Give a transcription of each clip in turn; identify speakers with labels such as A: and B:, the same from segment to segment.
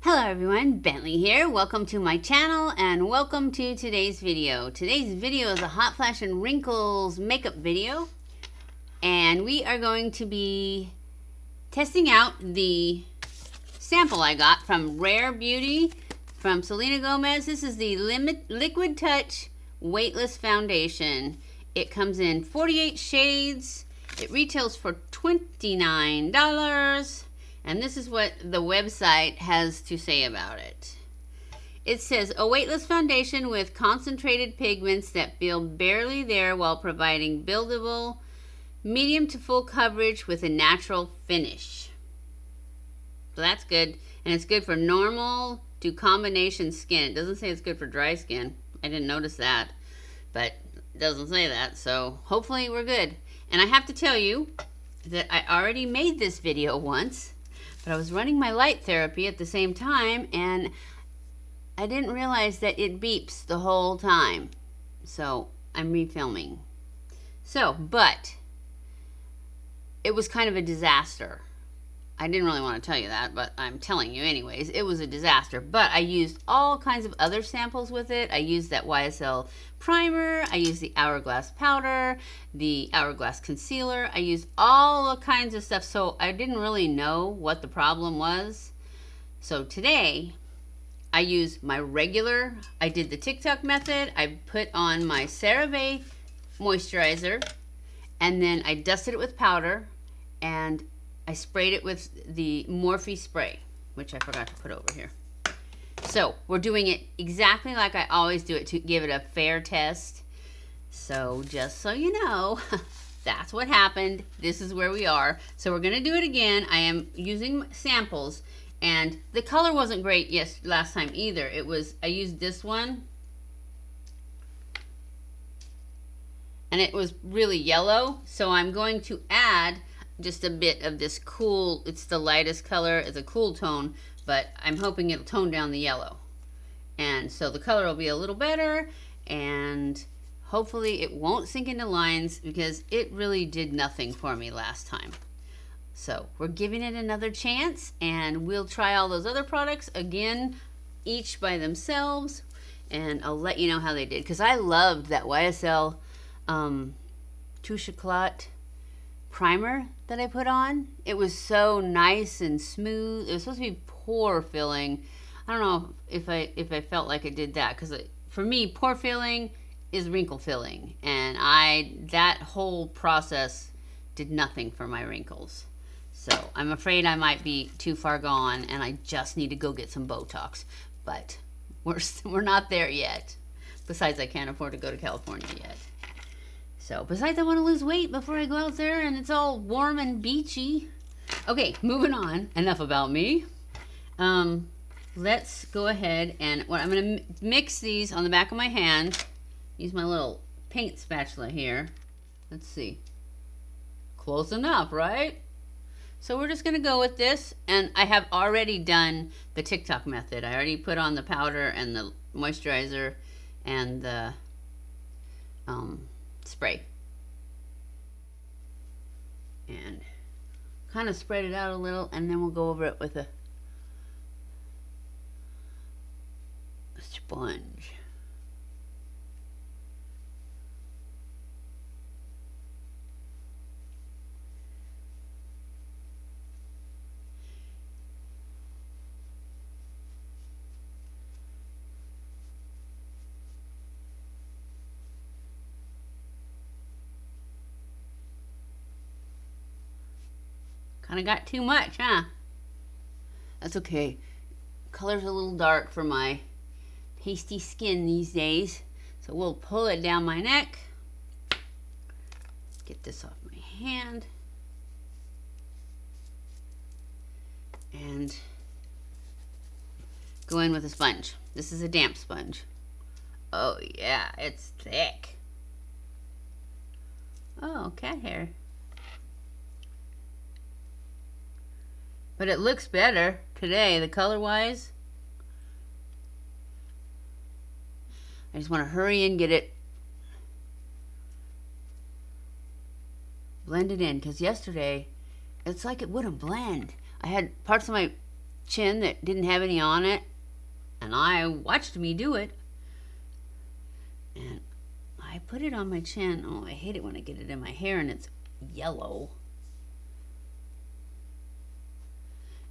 A: Hello everyone, Bentley here. Welcome to my channel and welcome to today's video. Today's video is a Hot Flash and Wrinkles makeup video. And we are going to be testing out the sample I got from Rare Beauty from Selena Gomez. This is the Liquid Touch Weightless Foundation. It comes in 48 shades. It retails for $29. And this is what the website has to say about it. It says, a weightless foundation with concentrated pigments that feel barely there while providing buildable, medium to full coverage with a natural finish. So that's good. And it's good for normal to combination skin. It doesn't say it's good for dry skin. I didn't notice that. But it doesn't say that. So hopefully we're good. And I have to tell you that I already made this video once. But I was running my light therapy at the same time, and I didn't realize that it beeps the whole time. So I'm refilming. But it was kind of a disaster. I didn't really want to tell you that, but I'm telling you anyways. It was a disaster, but I used all kinds of other samples with it. I used that YSL primer. I used the Hourglass powder, the Hourglass concealer. I used all kinds of stuff, so I didn't really know what the problem was. So today, I used my regular, I did the TikTok method. I put on my CeraVe moisturizer, and then I dusted it with powder, and I sprayed it with the Morphe spray, which I forgot to put over here. So we're doing it exactly like I always do it to give it a fair test. So just so you know, that's what happened. This is where we are. So we're gonna do it again. I am using samples, and the color wasn't great last time either. I used this one, and it was really yellow. So I'm going to add just a bit of this cool, it's the lightest color, it's a cool tone, but I'm hoping it'll tone down the yellow. And so the color will be a little better, and hopefully it won't sink into lines because it really did nothing for me last time. So we're giving it another chance, and we'll try all those other products again, each by themselves, and I'll let you know how they did. Because I loved that YSL Touche Éclat primer that I put on. It was so nice and smooth. It was supposed to be pore filling. I don't know if I felt like it did that, because for me, pore filling is wrinkle filling, and that whole process did nothing for my wrinkles. So I'm afraid I might be too far gone, and I just need to go get some Botox. But we're not there yet. Besides, I can't afford to go to California yet. So, besides, I want to lose weight before I go out there and it's all warm and beachy. Okay, moving on. Enough about me. Let's go ahead and I'm going to mix these on the back of my hand. Use my little paint spatula here. Let's see. Close enough, right? So we're just going to go with this. And I have already done the TikTok method. I already put on the powder and the moisturizer and the spray, and kind of spread it out a little, and then we'll go over it with a sponge. Kind of got too much, huh? That's okay. Color's a little dark for my pasty skin these days. So we'll pull it down my neck. Get this off my hand. And go in with a sponge. This is a damp sponge. Oh yeah, it's thick. Oh, cat hair. But it looks better today, the color-wise. I just want to hurry and get it blended in, because yesterday, it's like it wouldn't blend. I had parts of my chin that didn't have any on it, and I watched me do it. And I put it on my chin. Oh, I hate it when I get it in my hair and it's yellow.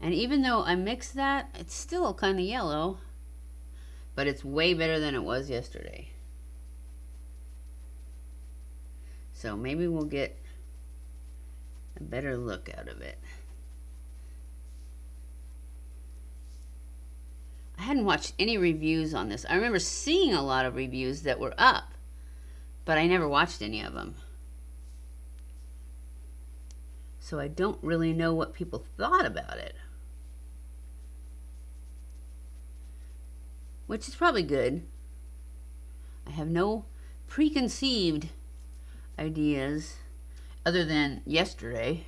A: And even though I mixed that, it's still kind of yellow, but it's way better than it was yesterday. So maybe we'll get a better look out of it. I hadn't watched any reviews on this. I remember seeing a lot of reviews that were up, but I never watched any of them. So I don't really know what people thought about it. Which is probably good. I have no preconceived ideas other than yesterday.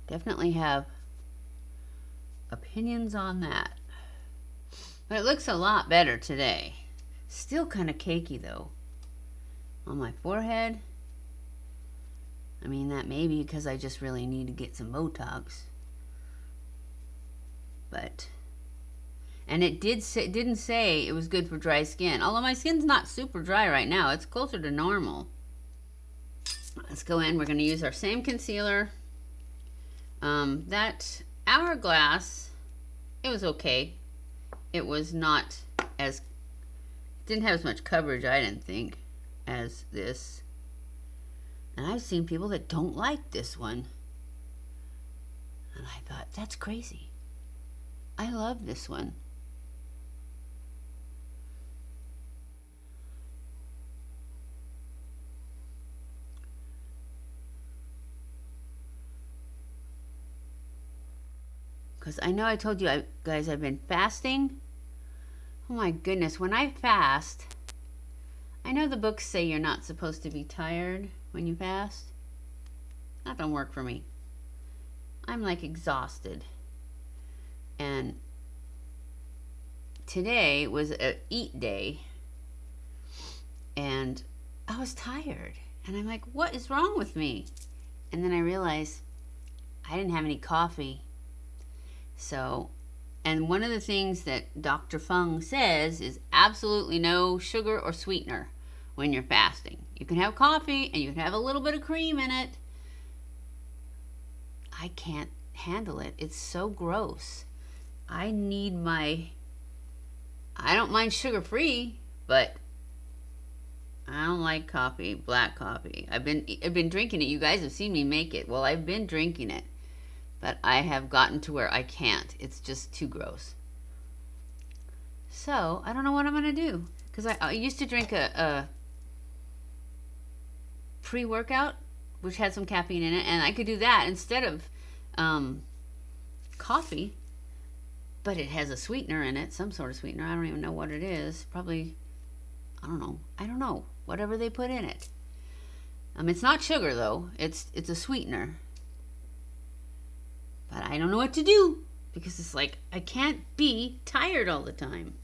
A: Definitely have opinions on that. But it looks a lot better today. Still kind of cakey though. On my forehead. I mean, that may be because I just really need to get some Botox. But, and it didn't say it was good for dry skin. Although my skin's not super dry right now. It's closer to normal. Let's go in. We're going to use our same concealer. That Hourglass, it was okay. It was not as, didn't have as much coverage, I didn't think, as this. And I've seen people that don't like this one. And I thought, that's crazy. I love this one. Because I know I told you guys I've been fasting. Oh my goodness, when I fast, I know the books say you're not supposed to be tired when you fast. That don't work for me. I'm like exhausted. And today was an eat day. And I was tired. And I'm like, what is wrong with me? And then I realized I didn't have any coffee. So, and one of the things that Dr. Fung says is absolutely no sugar or sweetener when you're fasting. You can have coffee and you can have a little bit of cream in it. I can't handle it. It's so gross. I need my, I don't mind sugar-free, but I don't like coffee, black coffee. I've been drinking it. You guys have seen me make it. Well, I've been drinking it. But I have gotten to where I can't. It's just too gross. So, I don't know what I'm going to do. Because I used to drink a pre-workout, which had some caffeine in it. And I could do that instead of coffee. But it has a sweetener in it. Some sort of sweetener. I don't even know what it is. Probably, I don't know. I don't know. Whatever they put in it. It's not sugar, though. It's a sweetener. But I don't know what to do because it's like I can't be tired all the time.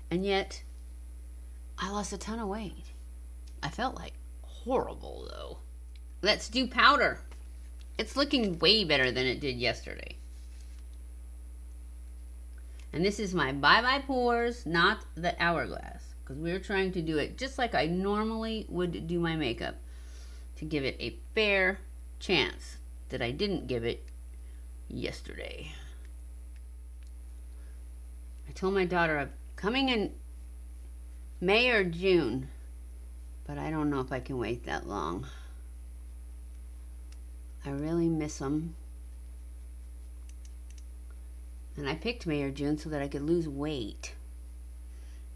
A: And yet, I lost a ton of weight. I felt like horrible though. Let's do powder. It's looking way better than it did yesterday. And this is my Bye Bye Pores, not the Hourglass. Because we're trying to do it just like I normally would do my makeup. To give it a fair chance that I didn't give it yesterday. I told my daughter I'm coming in May or June, but I don't know if I can wait that long. I really miss them. And I picked May or June so that I could lose weight.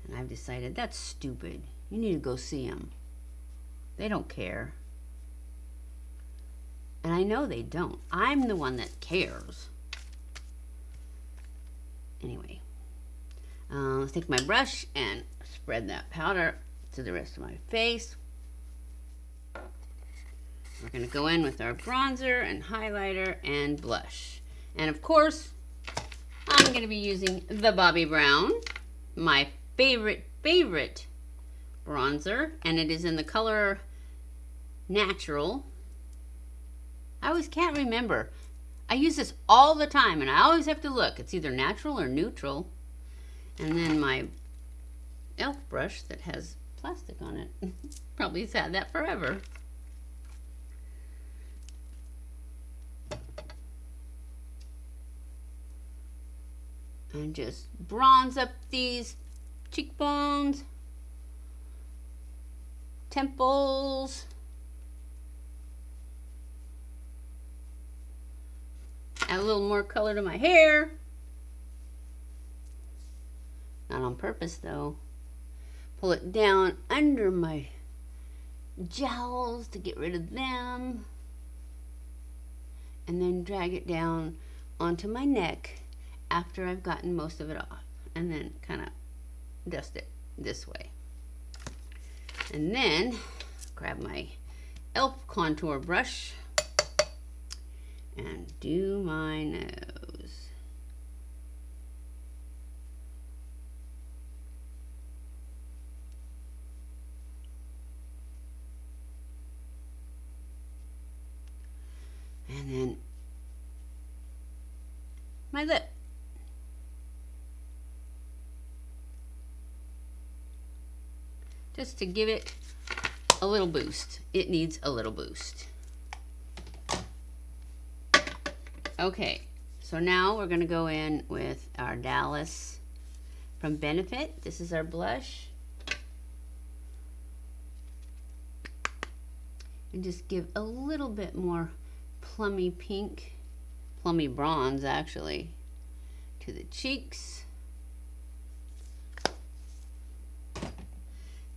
A: And I've decided that's stupid. You need to go see them. They don't care. And I know they don't. I'm the one that cares. Anyway, let's take my brush and spread that powder to the rest of my face. We're going to go in with our bronzer and highlighter and blush. And of course, I'm going to be using the Bobbi Brown, my favorite bronzer. And it is in the color Natural. I always can't remember. I use this all the time, and I always have to look. It's either natural or neutral. And then my e.l.f. brush that has plastic on it. Probably has had that forever. And just bronze up these cheekbones, temples. Add a little more color to my hair. Not on purpose though. Pull it down under my jowls to get rid of them. And then drag it down onto my neck after I've gotten most of it off. And then kind of dust it this way. And then grab my e.l.f. contour brush and do my nose. And then my lip. Just to give it a little boost. It needs a little boost. Okay, so now we're gonna go in with our Dallas from Benefit. This is our blush. And just give a little bit more plummy pink, plummy bronze actually, to the cheeks.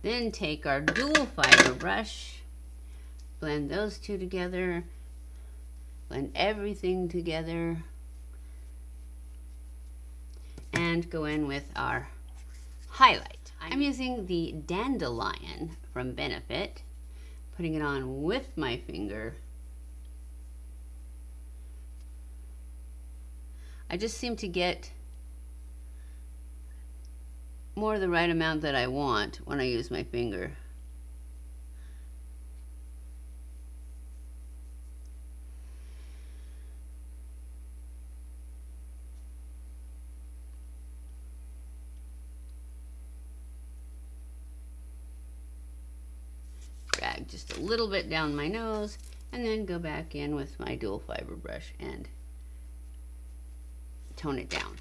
A: Then take our dual fiber brush, blend those two together, blend everything together, and go in with our highlight. I'm using the Dandelion from Benefit, putting it on with my finger. I just seem to get more of the right amount that I want when I use my finger. Drag just a little bit down my nose and then go back in with my dual fiber brush and tone it down.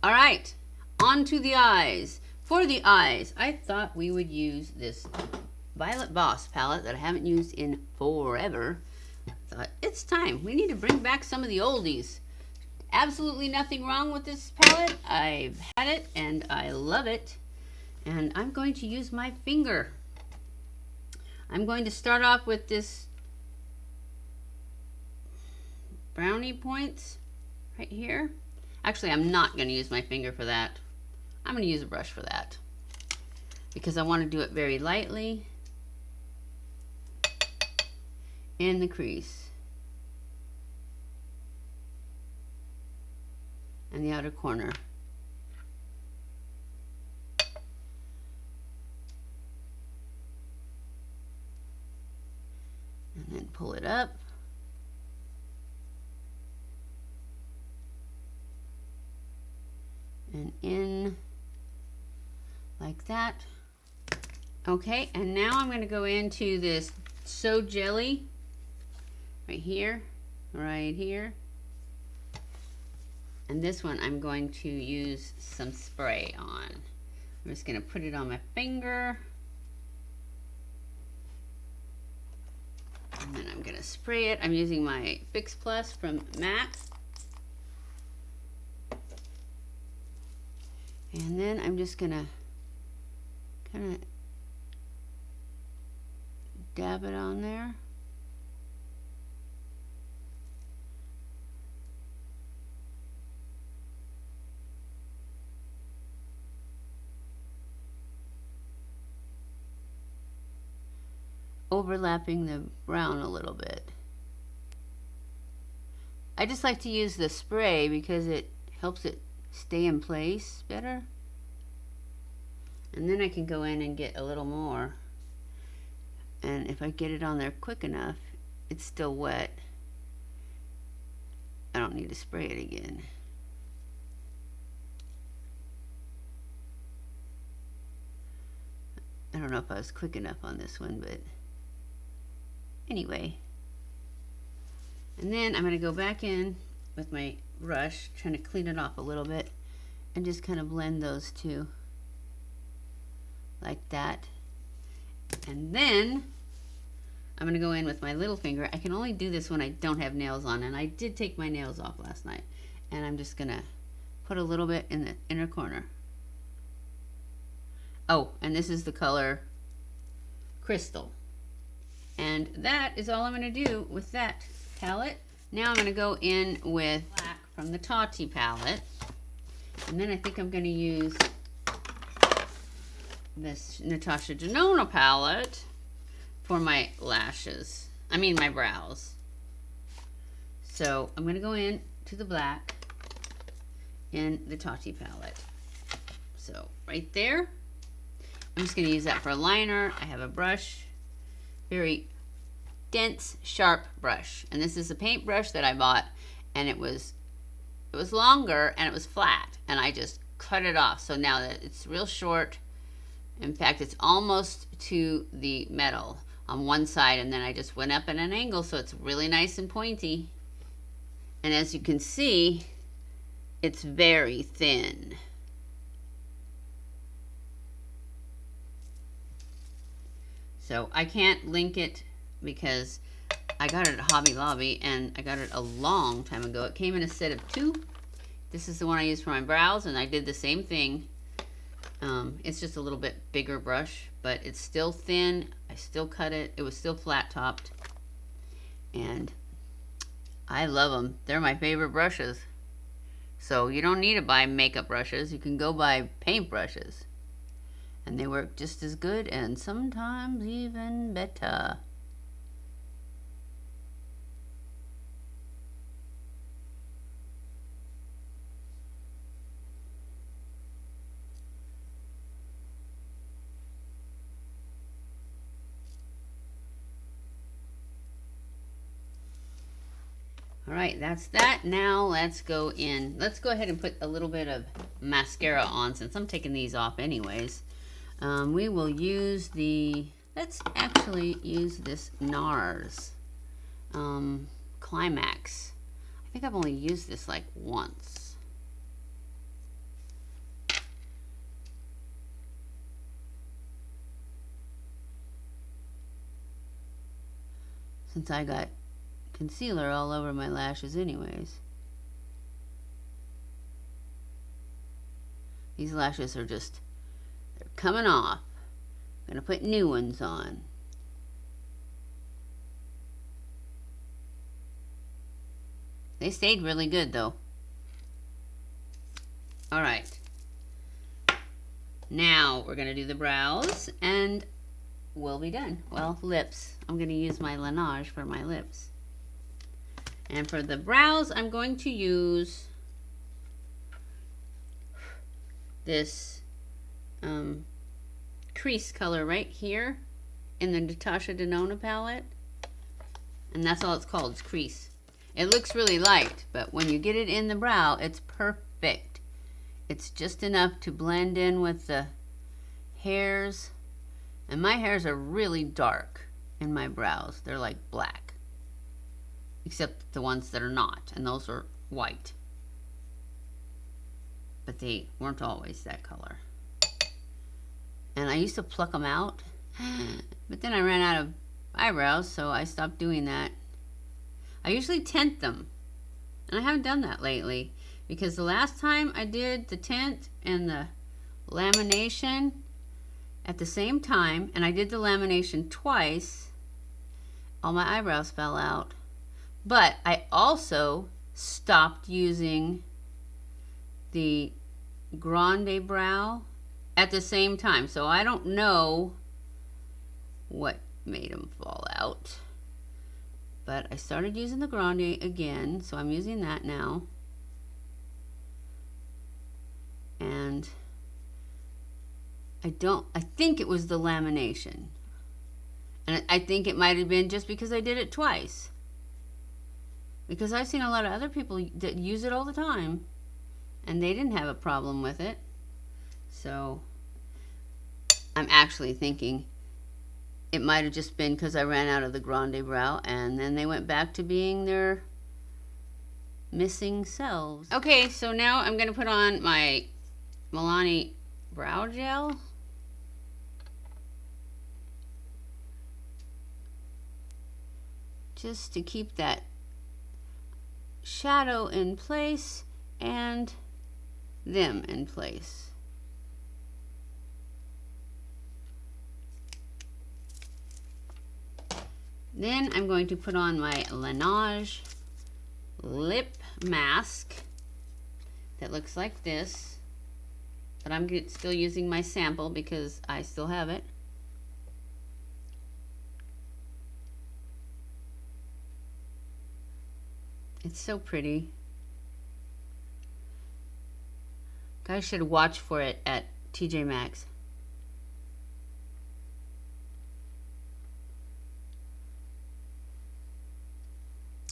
A: All right. On to the eyes. For the eyes, I thought we would use this Violet Boss palette that I haven't used in forever. I thought it's time. We need to bring back some of the oldies. Absolutely nothing wrong with this palette. I've had it and I love it. And I'm going to use my finger. I'm going to start off with this brownie points right here. Actually, I'm not going to use my finger for that. I'm going to use a brush for that because I want to do it very lightly in the crease and the outer corner. And then pull it up. And in like that. Okay, and now I'm going to go into this So Jelly right here, and this one I'm going to use some spray on. I'm just going to put it on my finger, and then I'm going to spray it. I'm using my Fix Plus from MAC. And then I'm just gonna kind of dab it on there. Overlapping the brown a little bit. I just like to use the spray because it helps it stay in place better. And then I can go in and get a little more. And if I get it on there quick enough, it's still wet. I don't need to spray it again. I don't know if I was quick enough on this one, but anyway. And then I'm going to go back in with my brush, trying to clean it off a little bit, and just kind of blend those two like that. And then I'm going to go in with my little finger. I can only do this when I don't have nails on, and I did take my nails off last night. And I'm just going to put a little bit in the inner corner. Oh, and this is the color Crystal. And that is all I'm going to do with that palette. Now I'm going to go in with black from the Tati palette. And then I think I'm going to use this Natasha Denona palette for my lashes. I mean my brows. So I'm going to go in to the black in the Tati palette. So right there. I'm just going to use that for a liner. I have a brush, very dense, sharp brush. And this is a paintbrush that I bought, and it was longer and it was flat, and I just cut it off. So now that it's real short, in fact, it's almost to the metal on one side, and then I just went up at an angle, so it's really nice and pointy. And as you can see, it's very thin. So I can't link it because I got it at Hobby Lobby, and I got it a long time ago. It came in a set of 2. This is the one I use for my brows, and I did the same thing. It's just a little bit bigger brush, but it's still thin. I still cut it. It was still flat topped. And I love them. They're my favorite brushes. So you don't need to buy makeup brushes. You can go buy paint brushes. And they work just as good and sometimes even better. All right, that's that. Now let's go in. Let's go ahead and put a little bit of mascara on, since I'm taking these off anyways. We will use let's actually use this NARS Climax. I think I've only used this like once. Since I got concealer all over my lashes anyways. These lashes are just, they're coming off. I'm gonna put new ones on. They stayed really good though. All right. Now we're gonna do the brows and we'll be done. Well, lips. I'm gonna use my Laneige for my lips. And for the brows, I'm going to use this crease color right here in the Natasha Denona palette. And that's all it's called, it's crease. It looks really light, but when you get it in the brow, it's perfect. It's just enough to blend in with the hairs. And my hairs are really dark in my brows. They're like black. Except the ones that are not, and those are white. But they weren't always that color. And I used to pluck them out, but then I ran out of eyebrows, so I stopped doing that. I usually tint them, and I haven't done that lately, because the last time I did the tint and the lamination at the same time, and I did the lamination twice, all my eyebrows fell out. But I also stopped using the Grande Brow at the same time. So I don't know what made them fall out. But I started using the Grande again. So I'm using that now. And I think it was the lamination. And I think it might have been just because I did it twice. Because I've seen a lot of other people that use it all the time, and they didn't have a problem with it. So I'm actually thinking it might have just been because I ran out of the Grande Brow, and then they went back to being their missing selves. Okay, so now I'm going to put on my Milani Brow Gel. Just to keep that shadow in place and them in place. Then I'm going to put on my Laneige lip mask that looks like this, but I'm still using my sample because I still have it. It's so pretty. Guys should watch for it at TJ Maxx.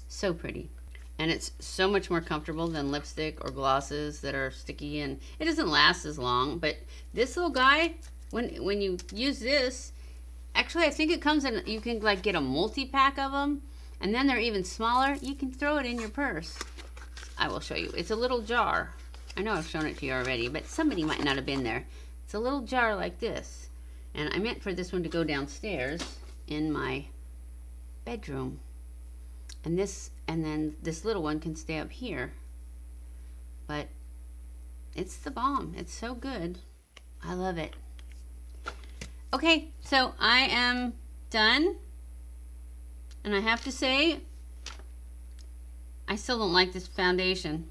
A: So pretty. And it's so much more comfortable than lipstick or glosses that are sticky, and it doesn't last as long. But this little guy, when you use this, actually I think it comes in, you can like get a multi-pack of them, and then they're even smaller. You can throw it in your purse. I will show you. It's a little jar. I know I've shown it to you already, but somebody might not have been there. It's a little jar like this. And I meant for this one to go downstairs in my bedroom. And then this little one can stay up here. But it's the bomb. It's so good. I love it. Okay, so I am done. And I have to say, I still don't like this foundation.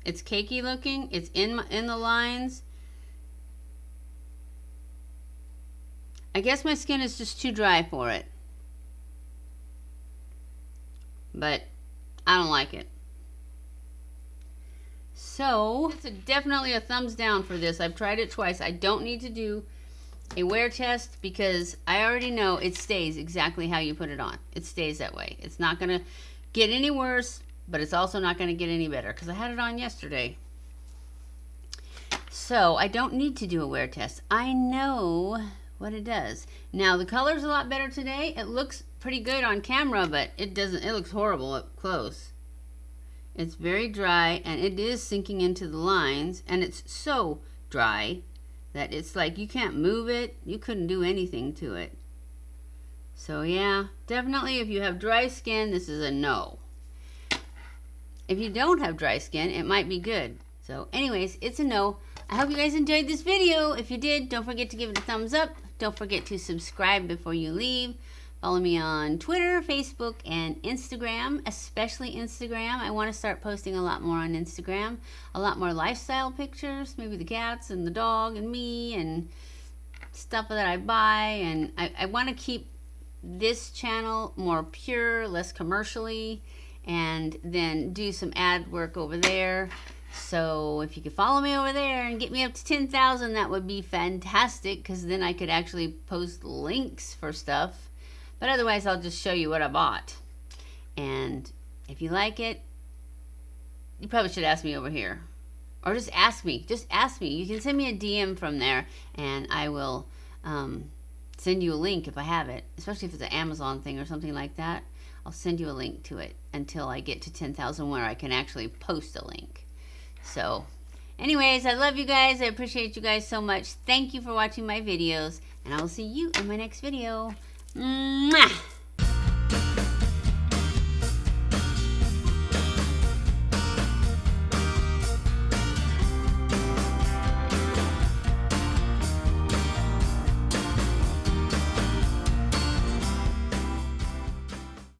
A: It's cakey looking. It's in the lines. I guess my skin is just too dry for it. But I don't like it. So it's definitely a thumbs down for this. I've tried it twice. I don't need to do a wear test because I already know it stays exactly how you put it on. It stays that way. It's not going to get any worse, but it's also not going to get any better because I had it on yesterday. So I don't need to do a wear test. I know what it does. Now the color's a lot better today. It looks pretty good on camera, but it looks horrible up close. It's very dry, and it is sinking into the lines, and it's so dry that it's like you can't move it. You couldn't do anything to it. So yeah, definitely if you have dry skin, this is a no. If you don't have dry skin, it might be good. So anyways, it's a no. I hope you guys enjoyed this video. If you did, don't forget to give it a thumbs up. Don't forget to subscribe before you leave. Follow me on Twitter, Facebook, and Instagram, especially Instagram. I want to start posting a lot more on Instagram. A lot more lifestyle pictures, maybe the cats and the dog and me and stuff that I buy. And I want to keep this channel more pure, less commercially, and then do some ad work over there. So if you could follow me over there and get me up to 10,000, that would be fantastic, because then I could actually post links for stuff. But otherwise, I'll just show you what I bought. And if you like it, you probably should ask me over here. Or just ask me. Just ask me. You can send me a DM from there, and I will send you a link if I have it. Especially if it's an Amazon thing or something like that. I'll send you a link to it until I get to 10,000 where I can actually post a link. So, anyways, I love you guys. I appreciate you guys so much. Thank you for watching my videos, and I will see you in my next video. Mwah!